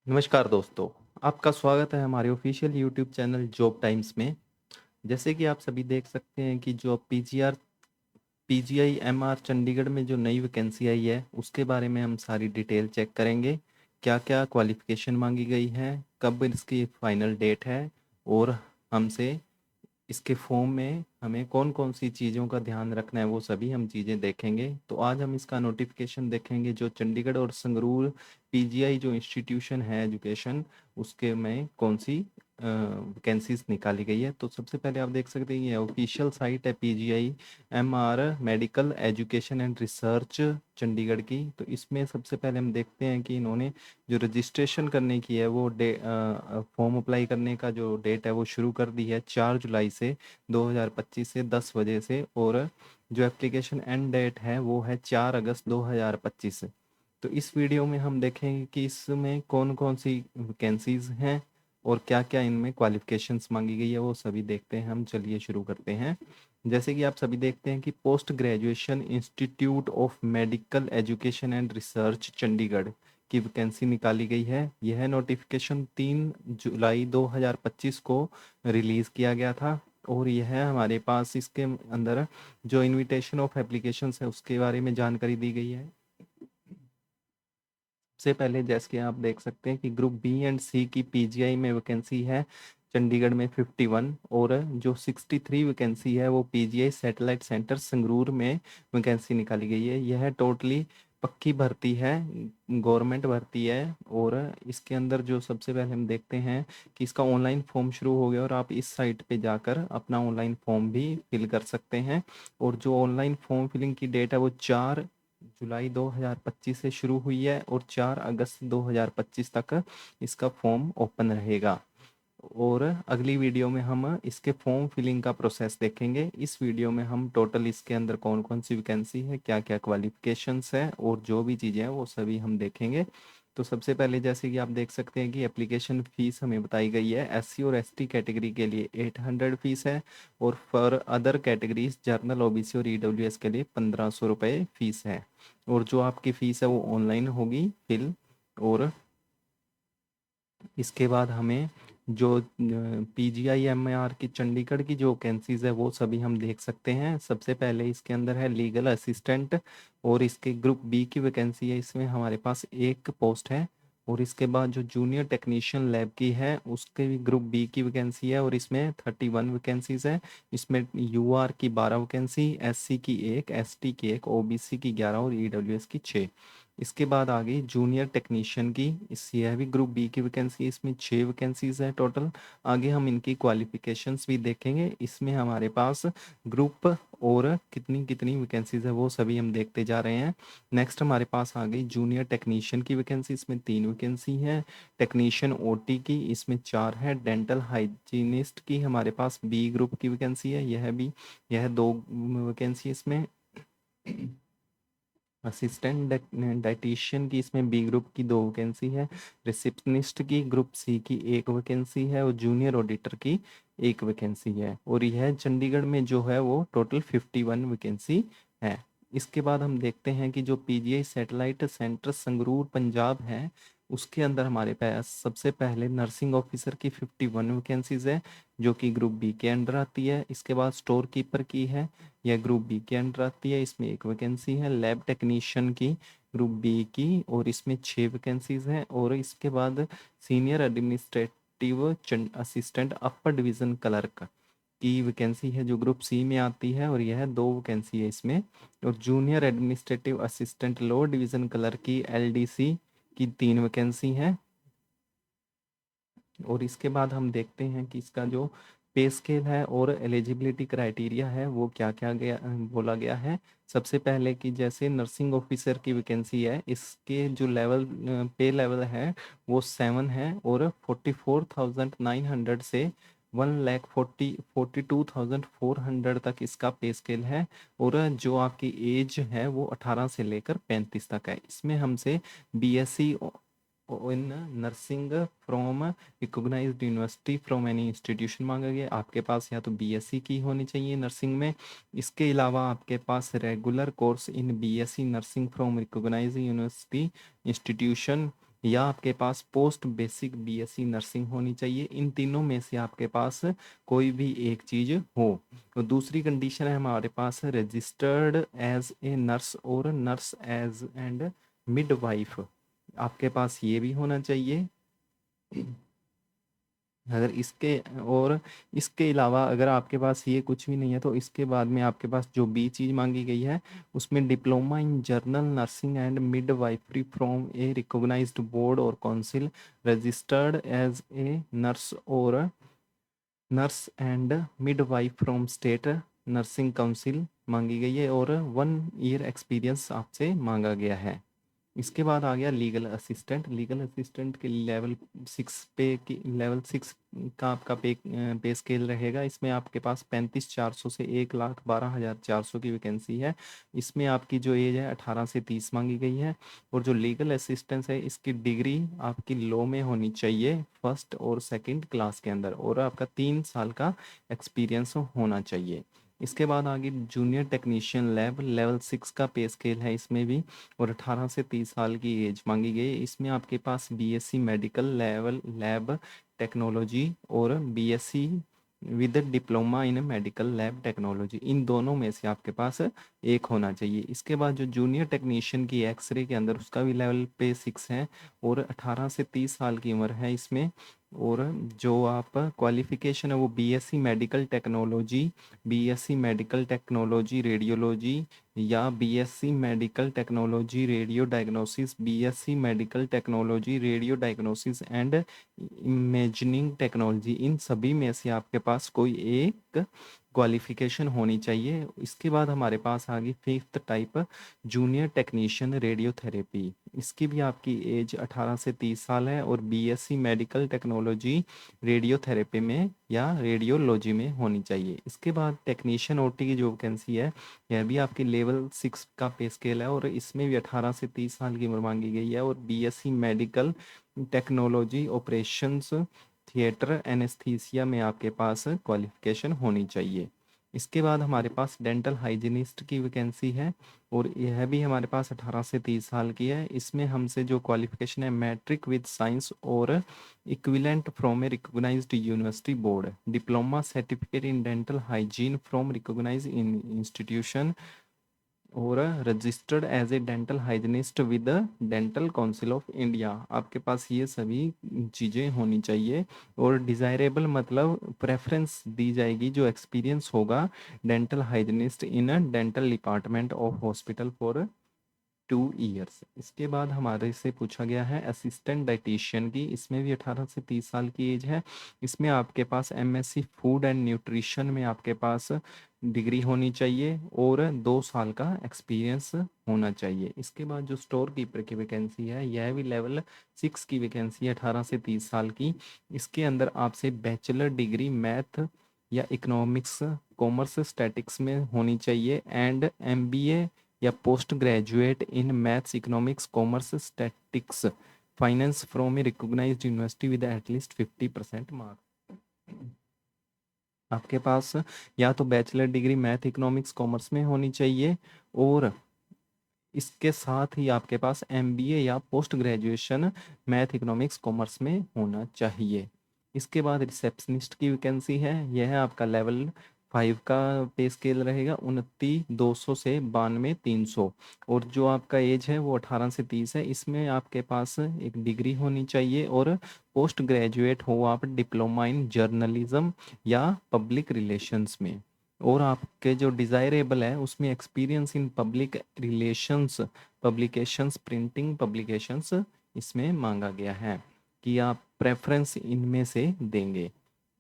नमस्कार दोस्तों, आपका स्वागत है हमारे official YouTube channel job times में। जैसे कि आप सभी देख सकते हैं कि जो पीजीआई एमआर चंडीगढ़ में जो नई वैकेंसी आई है उसके बारे में हम सारी डिटेल चेक करेंगे। क्या क्या क्वालिफ़िकेशन मांगी गई है, कब इसकी फाइनल डेट है और हमसे इसके फॉर्म में हमें कौन कौन सी चीज़ों का ध्यान रखना है वो सभी हम चीज़ें देखेंगे। तो आज हम इसका नोटिफिकेशन देखेंगे जो चंडीगढ़ और संगरूर पीजीआई जो इंस्टीट्यूशन है एजुकेशन उसके में कौन सी वैकेंसीज निकाली गई है। तो सबसे पहले आप देख सकते हैं ये ऑफिशियल साइट है PGI MR medical education and research Chandigarh की। तो इसमें सबसे पहले हम देखते हैं कि इन्होंने जो रजिस्ट्रेशन करने की है वो फॉर्म अप्लाई करने का जो डेट है वो शुरू कर दी है 4 जुलाई से 2025 से 10 बजे से, और जो एप्लीकेशन एंड डेट है वो है 4 अगस्त 2025 से। तो इस वीडियो में हम देखेंगे कि इसमें कौन कौन सी वैकेंसीज हैं और क्या क्या इनमें क्वालिफिकेशंस मांगी गई है वो सभी देखते हैं हम। चलिए शुरू करते हैं। जैसे कि आप सभी देखते हैं कि post graduation institute of medical education and research Chandigarh की वैकेंसी निकाली गई है। यह नोटिफिकेशन 3 जुलाई 2025 को रिलीज़ किया गया था और यह हमारे पास इसके अंदर जो इनविटेशन ऑफ एप्लीकेशंस है उसके बारे में जानकारी दी गई है। सबसे पहले जैसे कि आप देख सकते हैं कि ग्रुप बी एंड सी की पीजीआई में वैकेंसी है चंडीगढ़ में 51, और जो 63 वैकेंसी है वो पीजीआई सैटेलाइट सेंटर संगरूर में वैकेंसी निकाली गई है। यह टोटली पक्की भर्ती है, गवर्नमेंट भर्ती है। और इसके अंदर जो सबसे पहले हम देखते हैं कि इसका ऑनलाइन फॉर्म शुरू हो गया और आप इस साइट पे जाकर अपना ऑनलाइन फॉर्म भी फिल कर सकते हैं। और जो ऑनलाइन फॉर्म फिलिंग की डेट है वो 4 जुलाई 2025 से शुरू हुई है और 4 अगस्त 2025 तक इसका फॉर्म ओपन रहेगा। और अगली वीडियो में हम इसके फॉर्म फिलिंग का प्रोसेस देखेंगे। इस वीडियो में हम टोटल इसके अंदर कौन कौन सी वैकेंसी है, क्या क्या क्वालिफिकेशंस है और जो भी चीज़ें हैं वो सभी हम देखेंगे। तो सबसे पहले जैसे कि आप देख सकते हैं कि एप्लीकेशन फ़ीस हमें बताई गई है एससी और एसटी कैटेगरी के लिए 800 फीस है, और for other categories journal OBC और ईडब्ल्यूएस के लिए 1500 रुपये फ़ीस है। और जो आपकी फ़ीस है वो ऑनलाइन होगी फिल। और इसके बाद हमें जो पीजीआई एमआर की चंडीगढ़ की जो वैकेंसीज है वो सभी हम देख सकते हैं। सबसे पहले इसके अंदर है लीगल असिस्टेंट, और इसके ग्रुप बी की वैकेंसी है, इसमें हमारे पास एक पोस्ट है। और इसके बाद जो जूनियर टेक्नीशियन लैब की है उसके भी ग्रुप बी की वैकेंसी है और इसमें 31 वैकेंसीज है। इसमें यूआर की 12 वैकेंसी, एससी की एक, एसटी की एक, ओबीसी की 11 और ईडब्ल्यूएस की 6। इसके बाद आ गई जूनियर टेक्नीशियन की, इस यह भी ग्रुप बी की वैकेंसी, इसमें 6 वैकेंसीज है टोटल। आगे हम इनकी क्वालिफिकेशंस भी देखेंगे। इसमें हमारे पास ग्रुप और कितनी कितनी वैकेंसीज है वो सभी हम देखते जा रहे हैं। नेक्स्ट हमारे पास आ गई जूनियर टेक्नीशियन की वैकेंसी, इसमें 3 वैकेंसी है। टेक्नीशियन ओटी की इसमें 4 है। डेंटल हाइजीनिस्ट की हमारे पास बी ग्रुप की वैकेंसी है, यह 2 वैकेंसी इसमें। असिस्टेंट डाइटिशियन की इसमें बी ग्रुप की 2 वैकेंसी है। रिसेप्शनिस्ट की ग्रुप सी की 1 वैकेंसी है और जूनियर ऑडिटर की 1 वैकेंसी है। और यह चंडीगढ़ में जो है वो टोटल 51 वैकेंसी है। इसके बाद हम देखते हैं कि जो PGI satellite centre Sangrur Punjab है उसके अंदर हमारे पास सबसे पहले नर्सिंग ऑफिसर की 51 वैकेंसीज है जो कि ग्रुप बी के अंडर आती है। इसके बाद स्टोर कीपर की है, यह ग्रुप बी के अंडर आती है, इसमें 1 वैकेंसी है। लैब टेक्नीशियन की ग्रुप बी की और इसमें 6 वैकेंसीज हैं। और इसके बाद senior administrative assistant upper division clerk की वैकेंसी है जो ग्रुप सी में आती है और यह 2 वैकेंसी है इसमें। और junior administrative assistant lower division clerk की एलडीसी की 3 वैकेंसी है। और इसके बाद हम देखते हैं कि इसका जो पे स्केल है और एलिजिबिलिटी क्राइटेरिया है वो क्या क्या बोला गया है। सबसे पहले कि जैसे नर्सिंग ऑफिसर की वैकेंसी है, इसके जो लेवल पे लेवल है वो 7 है और 44,900 से 1,42,400 तक इसका पे स्केल है। और जो आपकी एज है वो 18 से लेकर 35 तक है। इसमें हमसे BSc in nursing from recognised university from any institution मांगा गया। आपके पास या तो बीएससी की होनी चाहिए नर्सिंग में। इसके अलावा आपके पास regular course in BSc nursing from recognised university institution या आपके पास पोस्ट बेसिक बीएससी नर्सिंग होनी चाहिए। इन तीनों में से आपके पास कोई भी एक चीज़ हो। तो दूसरी कंडीशन है हमारे पास registered as a nurse or nurse as and midwife, आपके पास ये भी होना चाहिए। अगर इसके और इसके अलावा अगर आपके पास ये कुछ भी नहीं है तो इसके बाद में आपके पास जो बी चीज़ मांगी गई है उसमें diploma in general nursing and midwifery from a recognised board or council registered as a nurse or nurse and midwife from state nursing council मांगी गई है और 1 ईयर एक्सपीरियंस आपसे मांगा गया है। इसके बाद आ गया लीगल असिस्टेंट। लीगल असिस्टेंट के लेवल 6 का आपका पे स्केल रहेगा। इसमें आपके पास 35,400 से 1,12,400 की वैकेंसी है। इसमें आपकी जो एज है 18 से 30 मांगी गई है। और जो लीगल असिस्टेंस है इसकी डिग्री आपकी लॉ में होनी चाहिए फर्स्ट और सेकंड क्लास के अंदर, और आपका 3 साल का एक्सपीरियंस होना चाहिए। इसके बाद आगे जूनियर टेक्नीशियन लैब लेवल 6 का पे स्केल है इसमें भी, और 18 से 30 साल की एज मांगी गई है। इसमें आपके पास BSc medical level lab technology और BSc with diploma in medical lab technology, इन दोनों में से आपके पास एक होना चाहिए। इसके बाद जो जूनियर टेक्नीशियन की एक्सरे के अंदर उसका भी लेवल पे 6 है और 18 से 30 साल की उम्र है इसमें। और जो आप क्वालिफिकेशन है वो BSc medical technology, BSc medical technology radiology या BSc medical technology radio diagnosis, BSc medical technology radio diagnosis and imagining technology, इन सभी में से आपके पास कोई एक क्वालिफिकेशन होनी चाहिए। इसके बाद हमारे पास आ गई 5th type junior technician radiotherapy. इसकी भी आपकी एज 18 से 30 साल है और बीएससी मेडिकल टेक्नोलॉजी रेडियोथेरेपी में या रेडियोलॉजी में होनी चाहिए। इसके बाद टेक्नीशियन ओटी की जो वैकेंसी है यह भी आपकी लेवल 6 का पे स्केल है और इसमें भी 18 से 30 साल की उम्र मांगी गई है। और BSc medical technology operations theatre anaesthesia में आपके पास क्वालिफिकेशन होनी चाहिए। इसके बाद हमारे पास डेंटल हाइजीनिस्ट की वैकेंसी है और यह भी हमारे पास 18 से 30 साल की है। इसमें हमसे जो क्वालिफिकेशन है matric with science or equivalent from a recognised university board, diploma certificate in dental hygiene from recognised institution और registered as a dental hygienist with dental council of India, आपके पास ये सभी चीज़ें होनी चाहिए। और डिज़ायरेबल मतलब प्रेफरेंस दी जाएगी जो एक्सपीरियंस होगा dental hygienist in dental department of hospital for 2 years. इसके बाद हमारे से पूछा गया है असिस्टेंट डाइटिशियन की। इसमें भी 18 से 30 साल की एज है। इसमें आपके पास एमएससी फूड एंड न्यूट्रिशन में आपके पास डिग्री होनी चाहिए और 2 साल का एक्सपीरियंस होना चाहिए। इसके बाद जो स्टोर कीपर की वैकेंसी है यह भी लेवल 6 की वैकेंसी है 18 से 30 साल की। इसके अंदर आपसे बैचलर डिग्री मैथ या इकोनॉमिक्स कॉमर्स स्टैटिक्स में होनी चाहिए एंड एमबीए या post graduate in maths economics commerce statics finance from a recognised university with at least 50% marks. आपके पास या तो bachelor degree math economics commerce में होनी चाहिए और इसके साथ ही आपके पास एमबीए या post graduation math economics commerce में होना चाहिए। इसके बाद रिसेप्शनिस्ट की वैकेंसी है। यह है आपका लेवल 5 का पे स्केल रहेगा 29,200 से 92,300 और जो आपका एज है वो 18 से 30 है। इसमें आपके पास एक डिग्री होनी चाहिए और पोस्ट ग्रेजुएट हो आप डिप्लोमा इन जर्नलिज्म या पब्लिक रिलेशंस में। और आपके जो डिज़ायरेबल है उसमें experience in public relations publications printing publications इसमें मांगा गया है कि आप प्रेफरेंस इनमें से देंगे।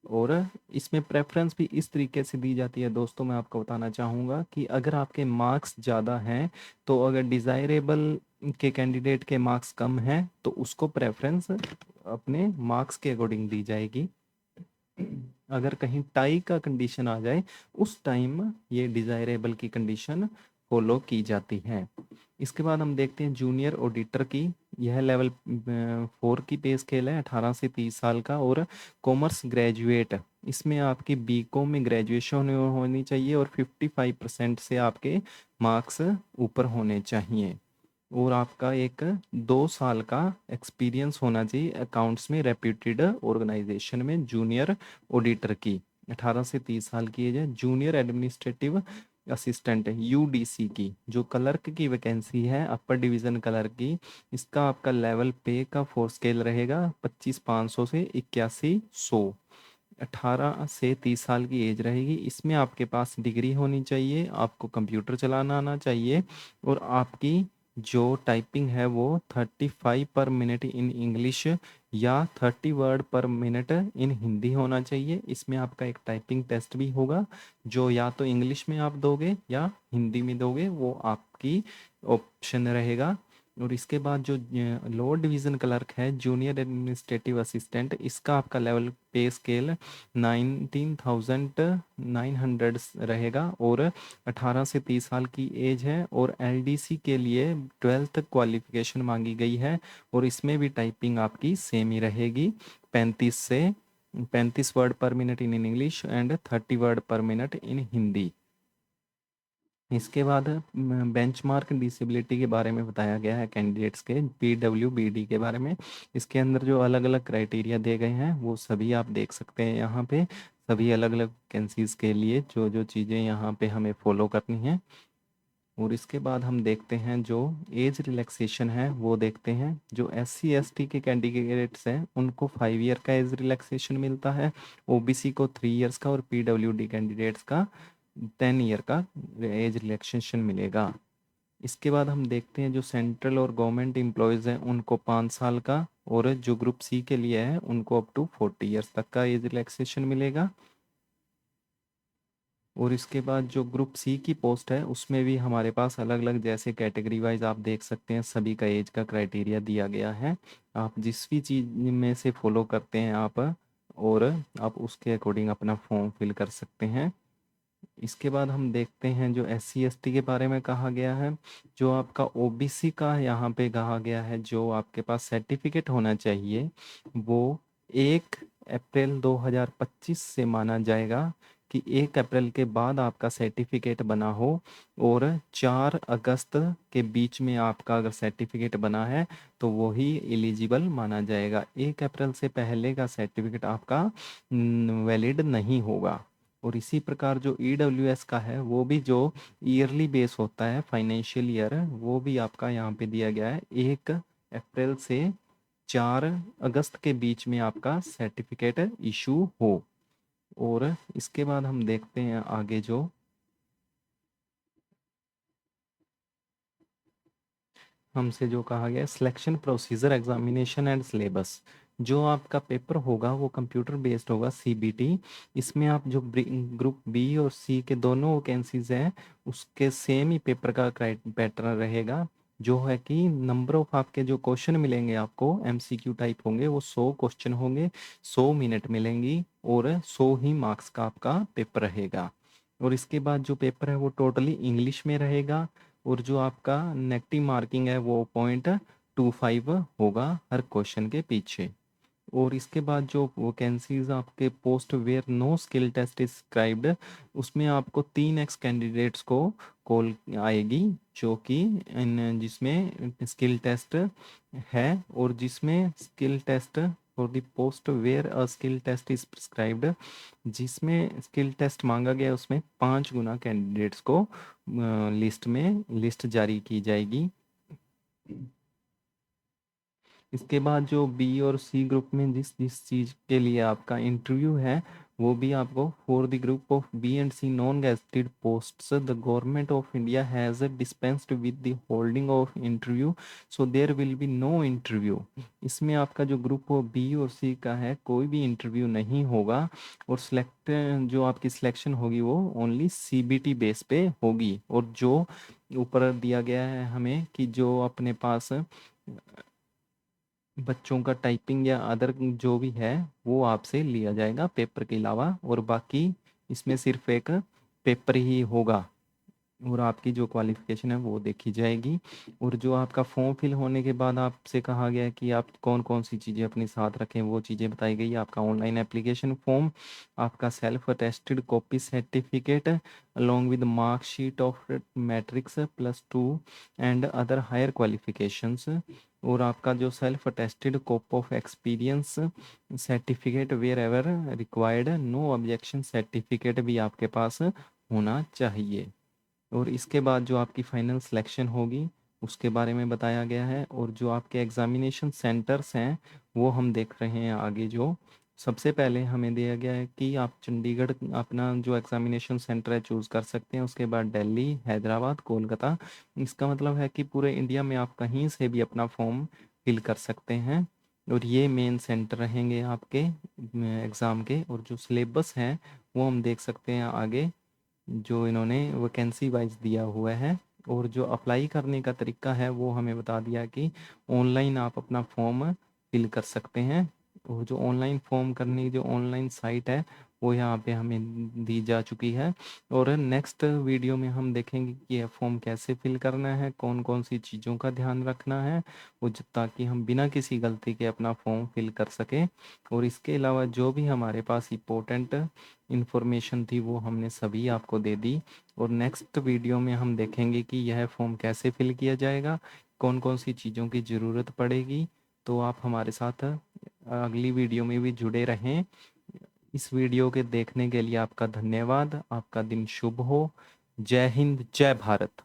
और इसमें प्रेफरेंस भी इस तरीके से दी जाती है दोस्तों, मैं आपको बताना चाहूँगा कि अगर आपके मार्क्स ज़्यादा हैं तो अगर डिज़ायरेबल के कैंडिडेट के मार्क्स कम हैं तो उसको प्रेफरेंस अपने मार्क्स के अकॉर्डिंग दी जाएगी। अगर कहीं टाई का कंडीशन आ जाए उस टाइम ये डिज़ायरेबल की कंडीशन फॉलो की जाती है। इसके बाद हम देखते हैं जूनियर ऑडिटर की। यह लेवल 4 की पे स्केल है 18 से 30 साल का और कॉमर्स ग्रेजुएट। इसमें आपकी बीकॉम में ग्रेजुएशन होनी चाहिए और 55% से आपके मार्क्स ऊपर होने चाहिए। और आपका एक 2 साल का एक्सपीरियंस होना चाहिए अकाउंट्स में रेप्यूटेड ऑर्गेनाइजेशन में जूनियर ऑडिटर की। 18 से 30 साल की एज है। जूनियर एडमिनिस्ट्रेटिव असिस्टेंट यूडीसी की जो क्लर्क की वैकेंसी है, अपर डिवीजन क्लर्क की, इसका आपका लेवल पे का 4 स्केल रहेगा 25,500 से 81,100। 18 से 30 साल की एज रहेगी। इसमें आपके पास डिग्री होनी चाहिए, आपको कंप्यूटर चलाना आना चाहिए, और आपकी जो टाइपिंग है वो 35 पर मिनट इन इंग्लिश या 30 वर्ड पर मिनट इन हिंदी होना चाहिए। इसमें आपका एक टाइपिंग टेस्ट भी होगा जो या तो इंग्लिश में आप दोगे या हिंदी में दोगे, वो आपकी ऑप्शन रहेगा। और इसके बाद जो लोअर डिवीजन क्लर्क है जूनियर एडमिनिस्ट्रेटिव असिस्टेंट, इसका आपका लेवल पे स्केल 19,900 रहेगा, और 18 से 30 साल की एज है, और एलडीसी के लिए 12th क्वालिफिकेशन मांगी गई है, और इसमें भी टाइपिंग आपकी सेम ही रहेगी 35 वर्ड पर minute in English and 30 word पर मिनट इन हिंदी। इसके बाद बेंचमार्क डिसेबिलिटी के बारे में बताया गया है कैंडिडेट्स के पीडब्ल्यूबीडी के बारे में। इसके अंदर जो अलग अलग क्राइटेरिया दिए गए हैं वो सभी आप देख सकते हैं यहाँ पे, सभी अलग अलग वैकेंसीज के लिए जो जो चीज़ें यहाँ पे हमें फॉलो करनी है। और इसके बाद हम देखते हैं जो एज रिलैक्सेशन है वो देखते हैं। जो SC ST के कैंडिडेट्स हैं उनको 5 ईयर का एज रिलैक्सेशन मिलता है, ओबीसी को 3 ईयर्स का, और पीडब्ल्यूडी कैंडिडेट्स का 10 ईयर का एज रिलैक्सेशन मिलेगा। इसके बाद हम देखते हैं जो सेंट्रल और गवर्नमेंट एम्प्लॉयज़ हैं उनको 5 साल का, और जो ग्रुप सी के लिए है उनको अप टू 40 ईयर्स तक का एज रिलैक्सेशन मिलेगा। और इसके बाद जो ग्रुप सी की पोस्ट है उसमें भी हमारे पास अलग अलग जैसे कैटेगरी वाइज आप देख सकते हैं सभी का एज का क्राइटेरिया दिया गया है। आप जिस भी चीज़ में से फॉलो करते हैं आप, और आप उसके अकॉर्डिंग अपना फॉर्म फिल कर सकते हैं। इसके बाद हम देखते हैं जो SC ST के बारे में कहा गया है। जो आपका ओबीसी का यहाँ पे कहा गया है, जो आपके पास सर्टिफिकेट होना चाहिए वो 1 अप्रैल 2025 से माना जाएगा कि 1 अप्रैल के बाद आपका सर्टिफिकेट बना हो, और 4 अगस्त के बीच में आपका अगर सर्टिफिकेट बना है तो वो ही एलिजिबल माना जाएगा। 1 अप्रैल से पहले का सर्टिफिकेट आपका वैलिड नहीं होगा। और इसी प्रकार जो EWS का है वो भी जो ईयरली बेस होता है फाइनेंशियल ईयर, वो भी आपका यहाँ पे दिया गया है 1 अप्रैल से 4 अगस्त के बीच में आपका सर्टिफिकेट इशू हो। और इसके बाद हम देखते हैं आगे जो हमसे जो कहा गया selection procedure examination and syllabus. जो आपका पेपर होगा वो कंप्यूटर बेस्ड होगा CBT। इसमें आप जो ग्रुप बी और सी के दोनों वैकेंसीज हैं उसके सेम ही पेपर का पैटर्न रहेगा, जो है कि नंबर ऑफ आपके जो क्वेश्चन मिलेंगे आपको MCQ टाइप होंगे, वो 100 क्वेश्चन होंगे, 100 मिनट मिलेंगी, और 100 ही मार्क्स का आपका पेपर रहेगा। और इसके बाद जो पेपर है वो टोटली इंग्लिश में रहेगा, और जो आपका नेगेटिव मार्किंग है वो 0.25 होगा हर क्वेश्चन के पीछे। और इसके बाद जो वैकेंसीज आपके post where no skill test is prescribed, उसमें आपको 3x कैंडिडेट्स को कॉल आएगी, जो कि जिसमें स्किल टेस्ट है, और जिसमें skill test for the post where a skill test is prescribed, जिसमें स्किल टेस्ट मांगा गया उसमें 5 गुना कैंडिडेट्स को लिस्ट जारी की जाएगी। इसके बाद जो बी और सी ग्रुप में जिस जिस चीज़ के लिए आपका इंटरव्यू है वो भी आपको for the group of B and C non gazetted posts the government of India has dispensed with the holding of interview, so there will be no interview. इसमें आपका जो ग्रुप ऑफ बी और सी का है कोई भी इंटरव्यू नहीं होगा, और सिलेक्ट जो आपकी सिलेक्शन होगी वो ओनली CBT बेस पे होगी। और जो ऊपर दिया गया है हमें कि जो अपने पास बच्चों का टाइपिंग या अदर जो भी है वो आपसे लिया जाएगा पेपर के अलावा, और बाकी इसमें सिर्फ एक पेपर ही होगा। और आपकी जो क्वालिफ़िकेशन है वो देखी जाएगी। और जो आपका फॉर्म फिल होने के बाद आपसे कहा गया है कि आप कौन-कौन सी चीज़ें अपने साथ रखें, वो चीज़ें बताई गई है। आपका ऑनलाइन एप्लीकेशन फॉर्म, आपका self attested copy certificate along with marksheet of matrix +2 and other higher qualifications, और आपका जो self attested copy of experience certificate wherever required, no objection certificate भी आपके पास होना चाहिए। और इसके बाद जो आपकी फाइनल सिलेक्शन होगी उसके बारे में बताया गया है। और जो आपके एग्जामिनेशन सेंटर्स हैं वो हम देख रहे हैं आगे। जो सबसे पहले हमें दिया गया है कि आप चंडीगढ़ अपना जो एग्जामिनेशन सेंटर है चूज़ कर सकते हैं। उसके बाद दिल्ली, हैदराबाद, कोलकाता। इसका मतलब है कि पूरे इंडिया में आप कहीं से भी अपना फॉर्म फिल कर सकते हैं। और ये मेन सेंटर रहेंगे आपके एग्ज़ाम के। और जो सिलेबस हैं वो हम देख सकते हैं आगे, जो इन्होंने वैकेंसी वाइज दिया हुआ है। और जो अप्लाई करने का तरीका है वो हमें बता दिया कि ऑनलाइन आप अपना फॉर्म फिल कर सकते हैं। और जो ऑनलाइन फॉर्म करने की जो ऑनलाइन साइट है वो यहाँ पे हमें दी जा चुकी है। और नेक्स्ट वीडियो में हम देखेंगे कि यह फॉर्म कैसे फिल करना है, कौन कौन सी चीज़ों का ध्यान रखना है, वो ताकि हम बिना किसी गलती के अपना फॉर्म फिल कर सकें। और इसके अलावा जो भी हमारे पास इम्पोर्टेंट इन्फॉर्मेशन थी वो हमने सभी आपको दे दी। और नेक्स्ट वीडियो में हम देखेंगे कि यह फॉर्म कैसे फिल किया जाएगा, कौन कौन सी चीज़ों की ज़रूरत पड़ेगी। तो आप हमारे साथ अगली वीडियो में भी जुड़े रहें। इस वीडियो के देखने के लिए आपका धन्यवाद। आपका दिन शुभ हो। जय हिंद, जय भारत।